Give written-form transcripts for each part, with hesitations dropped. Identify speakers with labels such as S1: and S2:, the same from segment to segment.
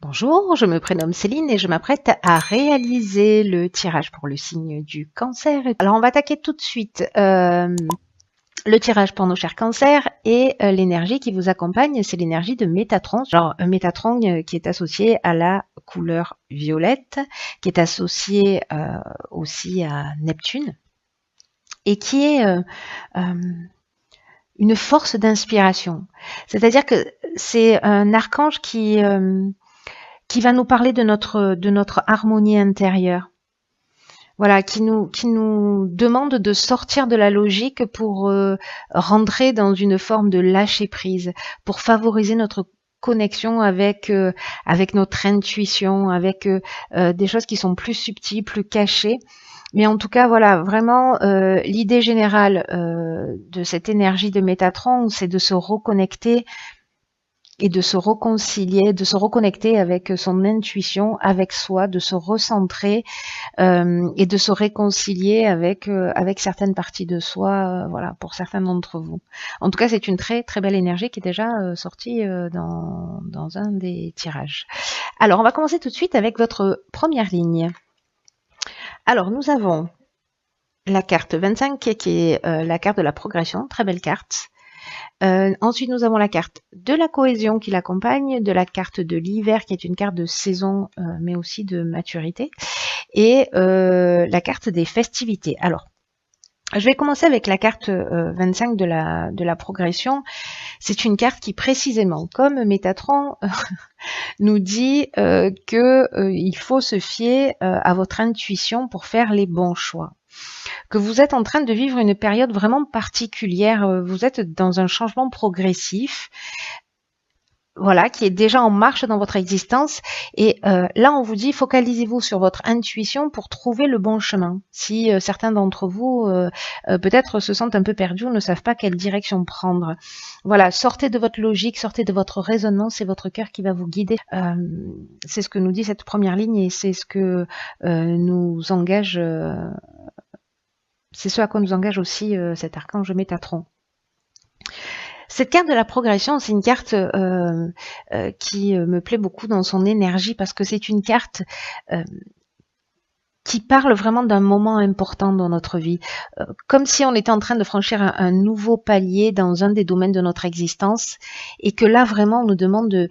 S1: Bonjour, je me prénomme Céline et je m'apprête à réaliser le tirage pour le signe du cancer. Alors on va attaquer tout de suite le tirage pour nos chers cancers et l'énergie qui vous accompagne, c'est l'énergie de Métatron. Genre Métatron qui est associé à la couleur violette, qui est associé aussi à Neptune et qui est une force d'inspiration. C'est-à-dire que c'est un archange qui va nous parler de notre harmonie intérieure. Voilà, qui nous demande de sortir de la logique pour rentrer dans une forme de lâcher prise, pour favoriser notre connexion avec notre intuition, avec des choses qui sont plus subtiles, plus cachées. Mais en tout cas, voilà, vraiment, l'idée générale de cette énergie de Métatron, c'est de se reconnecter et de se réconcilier, de se reconnecter avec son intuition, avec soi, de se recentrer et de se réconcilier avec certaines parties de soi, voilà, pour certains d'entre vous. En tout cas, c'est une très très belle énergie qui est déjà sortie dans un des tirages. Alors, on va commencer tout de suite avec votre première ligne. Alors, nous avons la carte 25 qui est la carte de la progression, très belle carte. Ensuite, nous avons la carte de la cohésion qui l'accompagne, de la carte de l'hiver qui est une carte de saison, mais aussi de maturité, et la carte des festivités. Alors, je vais commencer avec la carte 25 de la progression. C'est une carte qui précisément, comme Métatron, nous dit qu'il faut se fier à votre intuition pour faire les bons choix. Que vous êtes en train de vivre une période vraiment particulière, vous êtes dans un changement progressif, voilà, qui est déjà en marche dans votre existence. Et là, on vous dit, focalisez-vous sur votre intuition pour trouver le bon chemin. Si certains d'entre vous, peut-être se sentent un peu perdus ou ne savent pas quelle direction prendre. Voilà, sortez de votre logique, sortez de votre raisonnement, c'est votre cœur qui va vous guider. C'est ce que nous dit cette première ligne et c'est ce que nous engage... c'est ce à quoi nous engage aussi cet archange Métatron. Cette carte de la progression, c'est une carte qui me plaît beaucoup dans son énergie parce que c'est une carte qui parle vraiment d'un moment important dans notre vie, comme si on était en train de franchir un nouveau palier dans un des domaines de notre existence et que là vraiment on nous demande de,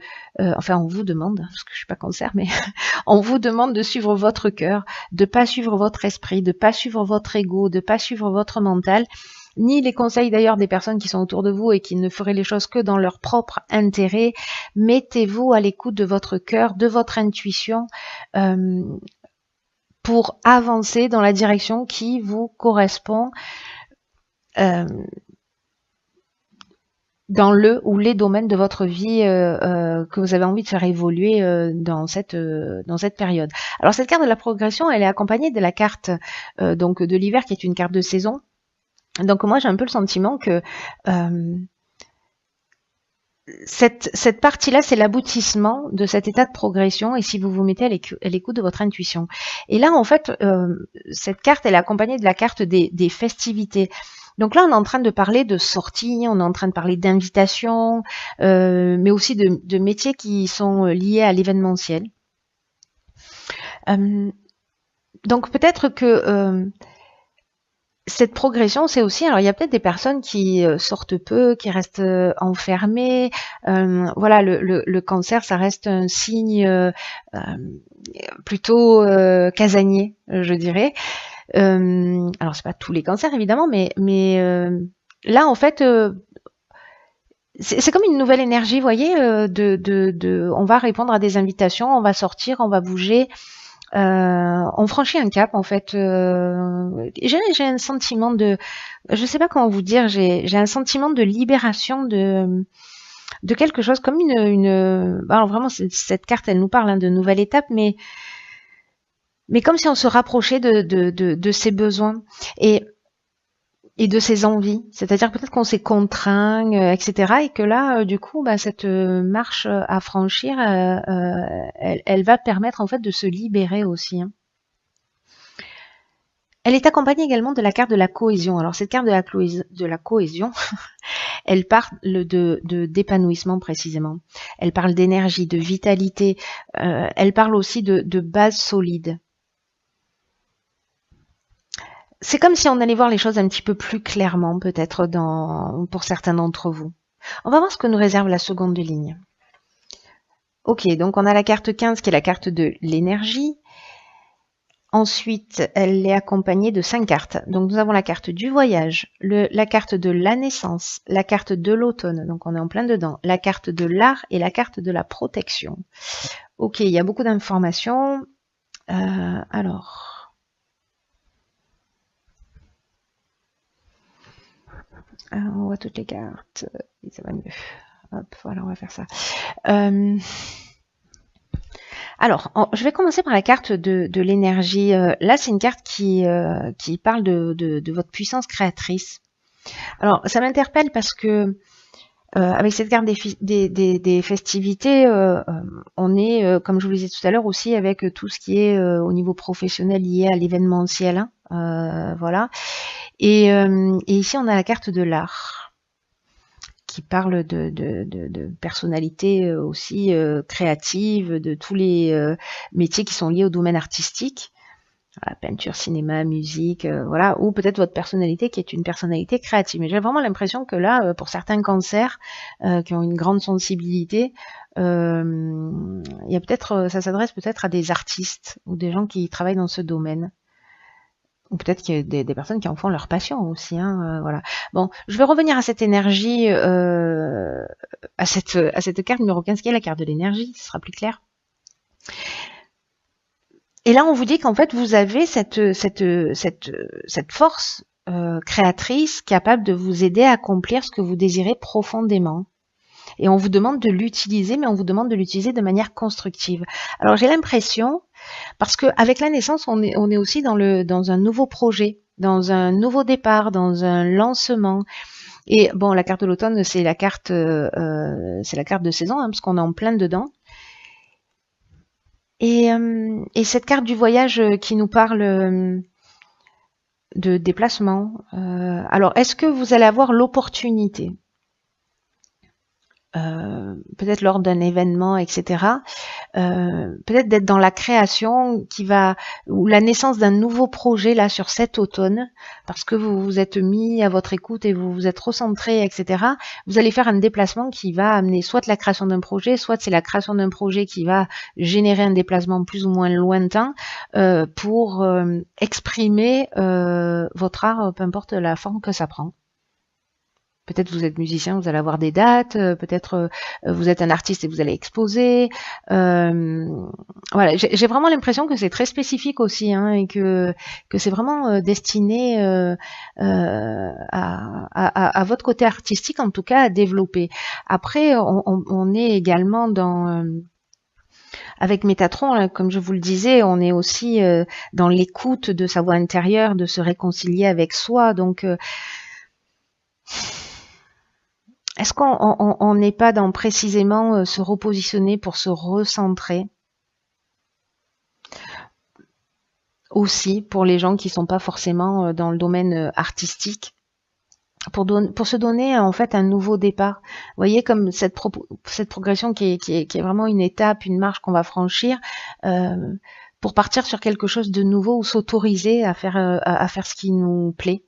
S1: enfin on vous demande, parce que je suis pas cancer, mais on vous demande de suivre votre cœur, de pas suivre votre esprit, de pas suivre votre ego, de pas suivre votre mental, ni les conseils d'ailleurs des personnes qui sont autour de vous et qui ne feraient les choses que dans leur propre intérêt. Mettez-vous à l'écoute de votre cœur, de votre intuition, pour avancer dans la direction qui vous correspond dans le ou les domaines de votre vie que vous avez envie de faire évoluer dans cette période. Alors cette carte de la progression, elle est accompagnée de la carte donc de l'hiver qui est une carte de saison. Donc moi j'ai un peu le sentiment que cette partie-là, c'est l'aboutissement de cet état de progression et si vous vous mettez à l'écoute de votre intuition. Et là, en fait, cette carte, elle est accompagnée de la carte des festivités. Donc là, on est en train de parler de sorties, on est en train de parler d'invitations, mais aussi de métiers qui sont liés à l'événementiel. Donc peut-être que... cette progression, c'est aussi, alors il y a peut-être des personnes qui sortent peu, qui restent enfermées. Voilà, le cancer, ça reste un signe plutôt casanier, je dirais. Alors c'est pas tous les cancers évidemment, mais là en fait, c'est comme une nouvelle énergie, vous voyez, on va répondre à des invitations, on va sortir, on va bouger. On franchit un cap en fait. J'ai un sentiment de, je sais pas comment vous dire, j'ai un sentiment de libération de quelque chose comme alors vraiment cette carte elle nous parle de nouvelle étape, mais comme si on se rapprochait de ses besoins et de ses envies. C'est-à-dire peut-être qu'on s'est contraint, etc. Et que là, du coup, cette marche à franchir, elle va permettre en fait de se libérer aussi. Elle est accompagnée également de la carte de la cohésion. Alors cette carte de la cohésion, Elle parle d'épanouissement précisément. Elle parle d'énergie, de vitalité. Elle parle aussi de base solide. C'est comme si on allait voir les choses un petit peu plus clairement, peut-être pour certains d'entre vous. On va voir ce que nous réserve la seconde ligne. Ok, donc on a la carte 15 qui est la carte de l'énergie. Ensuite, elle est accompagnée de 5 cartes. Donc nous avons la carte du voyage, la carte de la naissance, la carte de l'automne, donc on est en plein dedans, la carte de l'art et la carte de la protection. Ok, il y a beaucoup d'informations. Alors, on voit toutes les cartes, et ça va mieux. Hop, voilà, on va faire ça. Alors, je vais commencer par la carte de l'énergie. Là, c'est une carte qui parle de votre puissance créatrice. Alors, ça m'interpelle parce que avec cette carte des festivités, on est, comme je vous le disais tout à l'heure, aussi avec tout ce qui est au niveau professionnel lié à l'événementiel. Hein, voilà. Et ici, on a la carte de l'art qui parle de personnalités aussi créatives, de tous les métiers qui sont liés au domaine artistique, voilà, peinture, cinéma, musique, voilà, ou peut-être votre personnalité qui est une personnalité créative. Mais j'ai vraiment l'impression que là, pour certains cancers qui ont une grande sensibilité, il y a peut-être, ça s'adresse peut-être à des artistes ou des gens qui travaillent dans ce domaine. Ou peut-être qu'il y a des personnes qui en font leur passion aussi. Hein, voilà. Bon, je vais revenir à cette énergie, à cette carte numéro 15 qui est la carte de l'énergie, ce sera plus clair. Et là, on vous dit qu'en fait, vous avez cette force créatrice capable de vous aider à accomplir ce que vous désirez profondément. Et on vous demande de l'utiliser, mais on vous demande de l'utiliser de manière constructive. Alors, j'ai l'impression, parce qu'avec la naissance, on est aussi dans un nouveau projet, dans un nouveau départ, dans un lancement. Et bon, la carte de l'automne, c'est la carte de saison, hein, parce qu'on est en plein dedans. Et cette carte du voyage qui nous parle de déplacement. Alors, est-ce que vous allez avoir l'opportunité, peut-être lors d'un événement, etc., peut-être d'être dans la création ou la naissance d'un nouveau projet là sur cet automne, parce que vous vous êtes mis à votre écoute et vous vous êtes recentré, etc. Vous allez faire un déplacement qui va amener soit la création d'un projet, soit c'est la création d'un projet qui va générer un déplacement plus ou moins lointain pour exprimer votre art, peu importe la forme que ça prend. Peut-être vous êtes musicien, vous allez avoir des dates, peut-être vous êtes un artiste et vous allez exposer. Voilà, j'ai vraiment l'impression que c'est très spécifique aussi, hein, et que c'est vraiment destiné à votre côté artistique, en tout cas, à développer. Après, on est également dans... avec Métatron, comme je vous le disais, on est aussi dans l'écoute de sa voix intérieure, de se réconcilier avec soi. Donc... est-ce qu'on n'est pas dans précisément se repositionner pour se recentrer? Aussi, pour les gens qui ne sont pas forcément dans le domaine artistique, pour se donner en fait un nouveau départ. Vous voyez, comme cette progression qui est vraiment une étape, une marche qu'on va franchir, pour partir sur quelque chose de nouveau ou s'autoriser à faire ce qui nous plaît.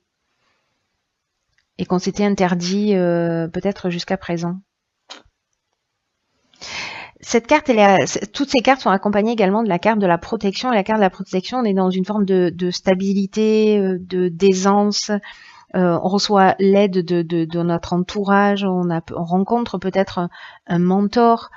S1: Et qu'on s'était interdit peut-être jusqu'à présent. Cette carte, toutes ces cartes sont accompagnées également de la carte de la protection. Et la carte de la protection, on est dans une forme de stabilité, d'aisance. On reçoit l'aide de notre entourage. On rencontre peut-être un mentor.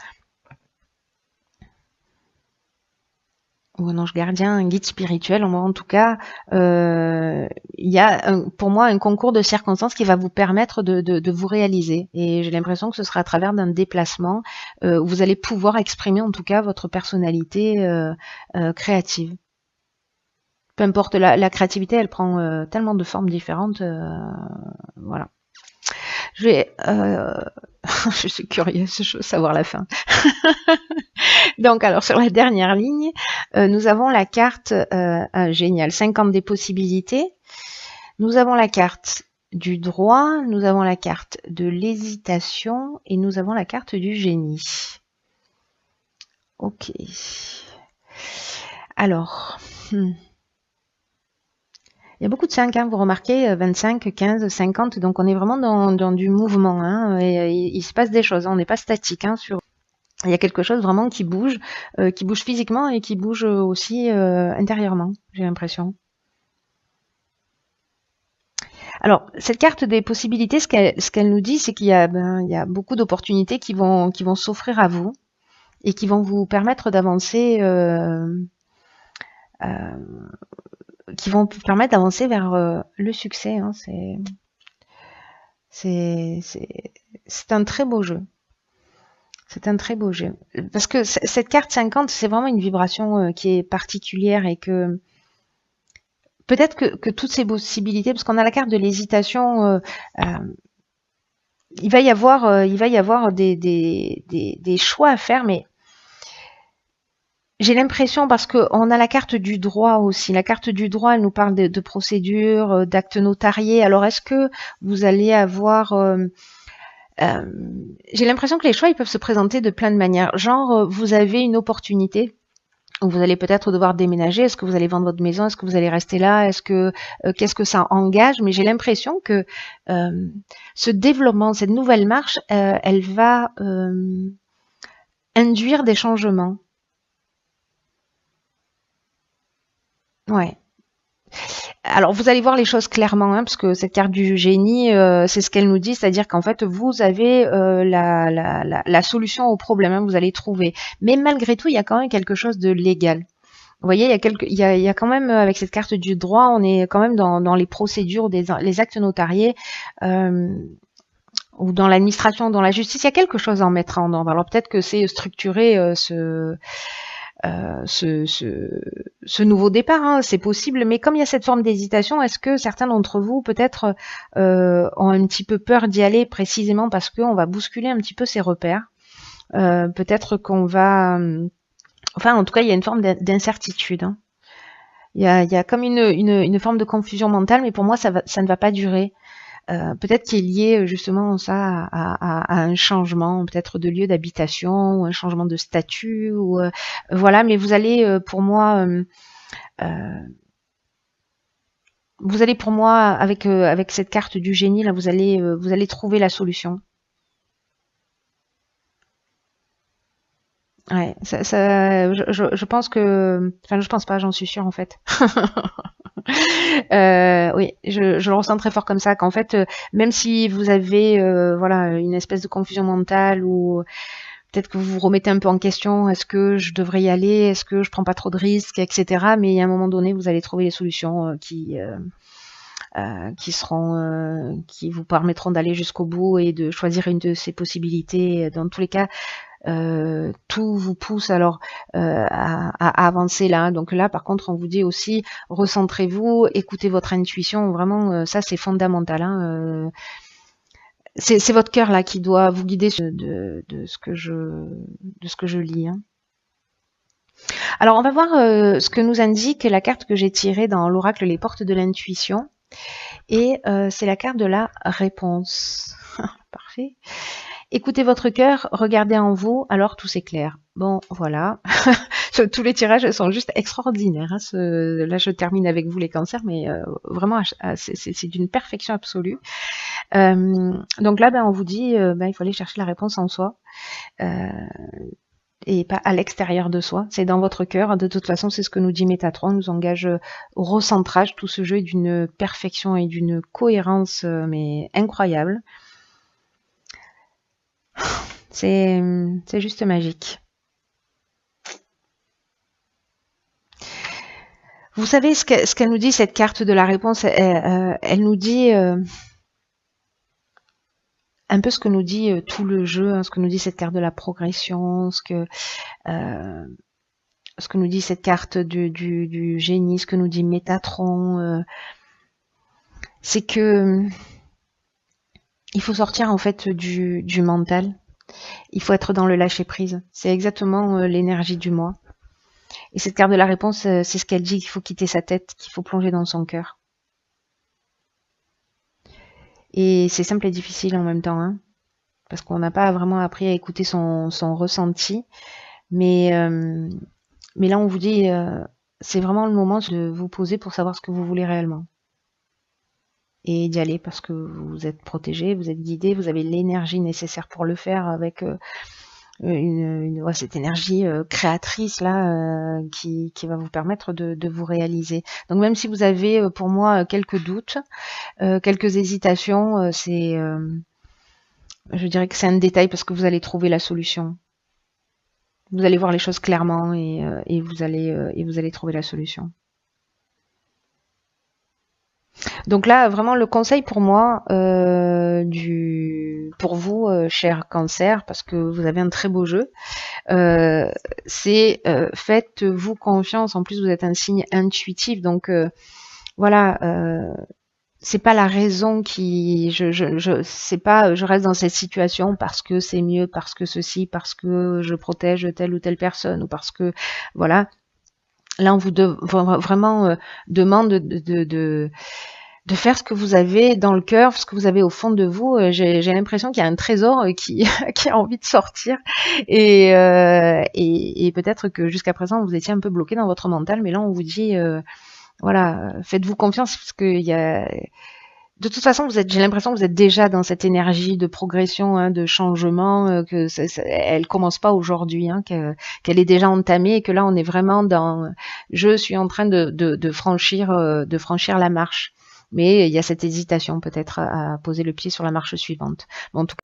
S1: Ou un ange gardien, un guide spirituel. En tout cas, il y a pour moi un concours de circonstances qui va vous permettre de vous réaliser. Et j'ai l'impression que ce sera à travers d'un déplacement où vous allez pouvoir exprimer en tout cas votre personnalité créative. Peu importe, la créativité, elle prend tellement de formes différentes. Voilà. Je suis curieuse, je veux savoir la fin. Donc, alors, sur la dernière ligne, nous avons la carte géniale, 50 des possibilités. Nous avons la carte du droit, nous avons la carte de l'hésitation et nous avons la carte du génie. Ok. Alors, il y a beaucoup de 5, hein, vous remarquez, 25, 15, 50, donc on est vraiment dans du mouvement, hein, et il se passe des choses, hein, on n'est pas statique, hein, il y a quelque chose vraiment qui bouge physiquement et qui bouge aussi intérieurement, j'ai l'impression. Alors, cette carte des possibilités, ce qu'elle nous dit, c'est qu'il y a, il y a beaucoup d'opportunités qui vont s'offrir à vous et qui vont vous permettre d'avancer, qui vont vous permettre d'avancer vers le succès. Hein. C'est un très beau jeu. C'est un très beau jeu. Parce que cette carte 50, c'est vraiment une vibration qui est particulière et que peut-être que toutes ces possibilités, parce qu'on a la carte de l'hésitation, il va y avoir des choix à faire, mais j'ai l'impression, parce qu'on a la carte du droit aussi. La carte du droit, elle nous parle de procédures, d'actes notariés. Alors, est-ce que vous allez avoir... j'ai l'impression que les choix, ils peuvent se présenter de plein de manières. Genre, vous avez une opportunité. Vous allez peut-être devoir déménager. Est-ce que vous allez vendre votre maison? Est-ce que vous allez rester là? Est-ce que qu'est-ce que ça engage? Mais j'ai l'impression que ce développement, cette nouvelle marche, elle va induire des changements. Ouais. Alors vous allez voir les choses clairement, hein, parce que cette carte du génie, c'est ce qu'elle nous dit, c'est-à-dire qu'en fait vous avez la solution au problème, hein, vous allez trouver. Mais malgré tout, il y a quand même quelque chose de légal. Vous voyez, il y a quand même, avec cette carte du droit, on est quand même dans les procédures, les actes notariés, ou dans l'administration, dans la justice, il y a quelque chose à en mettre en ordre. Alors peut-être que c'est structurer ce nouveau départ, hein, c'est possible, mais comme il y a cette forme d'hésitation, est-ce que certains d'entre vous peut-être ont un petit peu peur d'y aller précisément parce qu'on va bousculer un petit peu ses repères, peut-être qu'on va... Enfin, en tout cas, il y a une forme d'incertitude. Hein. Il y a comme une forme de confusion mentale, mais pour moi, ça ne va pas durer. Peut-être qu'il est lié justement ça à un changement, peut-être de lieu d'habitation, ou un changement de statut, ou voilà. Mais vous allez, pour moi, avec cette carte du génie là, vous allez trouver la solution. Ouais, je pense que, enfin, je pense pas, j'en suis sûre en fait. Oui, je le ressens très fort comme ça, qu'en fait, même si vous avez voilà, une espèce de confusion mentale ou peut-être que vous vous remettez un peu en question, est-ce que je devrais y aller, est-ce que je prends pas trop de risques, etc. Mais à un moment donné, vous allez trouver les solutions qui vous permettront d'aller jusqu'au bout et de choisir une de ces possibilités. Dans tous les cas, tout vous pousse alors à avancer là. Donc là, par contre, on vous dit aussi, recentrez-vous, écoutez votre intuition. Vraiment, ça c'est fondamental. Hein. C'est votre cœur là qui doit vous guider de ce que je lis. Hein. Alors, on va voir ce que nous indique la carte que j'ai tirée dans l'oracle Les Portes de l'Intuition. Et c'est la carte de la réponse. Parfait. Écoutez votre cœur, regardez en vous, alors tout s'éclaire. Bon, voilà. Tous les tirages sont juste extraordinaires. Hein. Là, je termine avec vous les cancers, mais vraiment, c'est d'une perfection absolue. Donc là, on vous dit, il faut aller chercher la réponse en soi. Et pas à l'extérieur de soi, c'est dans votre cœur. De toute façon, c'est ce que nous dit Métatron, on nous engage au recentrage. Tout ce jeu est d'une perfection et d'une cohérence mais incroyable. C'est juste magique. Vous savez ce qu'elle nous dit, cette carte de la réponse, elle nous dit un peu ce que nous dit tout le jeu, hein, ce que nous dit cette carte de la progression, ce que nous dit cette carte du génie, ce que nous dit Métatron, c'est que il faut sortir en fait du mental. Il faut être dans le lâcher prise. C'est exactement l'énergie du moi. Et cette carte de la réponse, c'est ce qu'elle dit, qu'il faut quitter sa tête, qu'il faut plonger dans son cœur. Et c'est simple et difficile en même temps, hein, parce qu'on n'a pas vraiment appris à écouter son ressenti. Mais, euh, mais là, on vous dit, c'est vraiment le moment de vous poser pour savoir ce que vous voulez réellement. Et d'y aller parce que vous êtes protégé, vous êtes guidé, vous avez l'énergie nécessaire pour le faire avec ouais, cette énergie créatrice là qui va vous permettre de vous réaliser. Donc même si vous avez pour moi quelques doutes, quelques hésitations, je dirais que c'est un détail parce que vous allez trouver la solution. Vous allez voir les choses clairement et vous allez trouver la solution. Donc là, vraiment, le conseil pour moi, pour vous, cher Cancer, parce que vous avez un très beau jeu, c'est faites-vous confiance. En plus, vous êtes un signe intuitif, donc voilà. C'est pas la raison qui, c'est pas, je reste dans cette situation parce que c'est mieux, parce que ceci, parce que je protège telle ou telle personne, ou parce que, voilà. Là, on vous vraiment demande de faire ce que vous avez dans le cœur, ce que vous avez au fond de vous. J'ai l'impression qu'il y a un trésor qui, qui a envie de sortir. Et peut-être que jusqu'à présent, vous étiez un peu bloqué dans votre mental, mais là, on vous dit, voilà, faites-vous confiance, parce qu'il y a... De toute façon, j'ai l'impression que vous êtes déjà dans cette énergie de progression, hein, de changement, que elle commence pas aujourd'hui, hein, qu'elle est déjà entamée et que là, on est vraiment dans, je suis en train de franchir la marche. Mais il y a cette hésitation peut-être à poser le pied sur la marche suivante. Bon, en tout